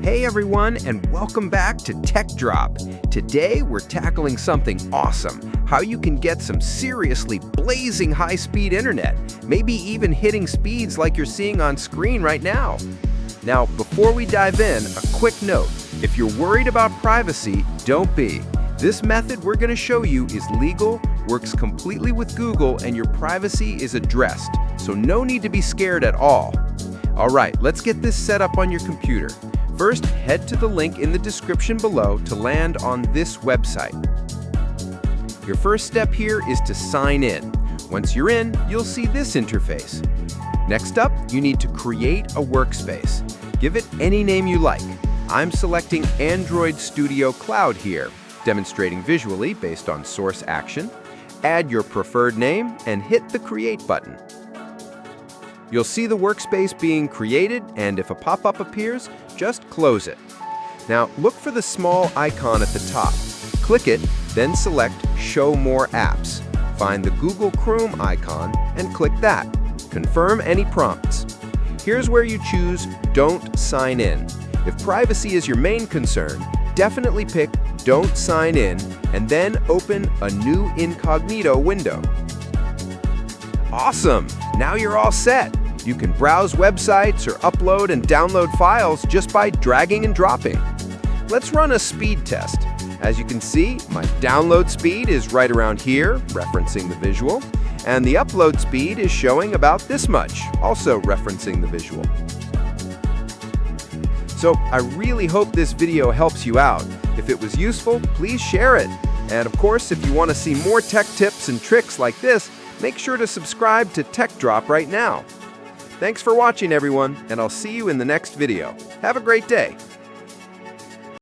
Hey everyone, and welcome back to Tech Drop. Today we're tackling something awesome, how you can get some seriously blazing high-speed internet, maybe even hitting speeds like you're seeing on screen right now. Now, before we dive in, a quick note. If you're worried about privacy, don't be. This method we're going to show you is legal, works completely with Google, and your privacy is addressed, so no need to be scared at all. All right, let's get this set up on your computer. First, head to the link in the description below to land on this website. Your first step here is to sign in. Once you're in, you'll see this interface. Next up, you need to create a workspace. Give it any name you like. I'm selecting Android Studio Cloud here, demonstrating visually based on source action. Add your preferred name and hit the Create button. You'll see the workspace being created, and if a pop-up appears, just close it. Now, look for the small icon at the top. Click it, then select Show More Apps. Find the Google Chrome icon and click that. Confirm any prompts. Here's where you choose Don't Sign In. If privacy is your main concern, definitely pick Don't Sign In and then open a new Incognito window. Awesome! Now you're all set. You can browse websites or upload and download files just by dragging and dropping. Let's run a speed test. As you can see, my download speed is right around here, referencing the visual, and the upload speed is showing about this much, also referencing the visual. So I really hope this video helps you out. If it was useful, please share it. And of course, if you want to see more tech tips and tricks like this, make sure to subscribe to Tech Drop right now. Thanks for watching, everyone, and I'll see you in the next video. Have a great day.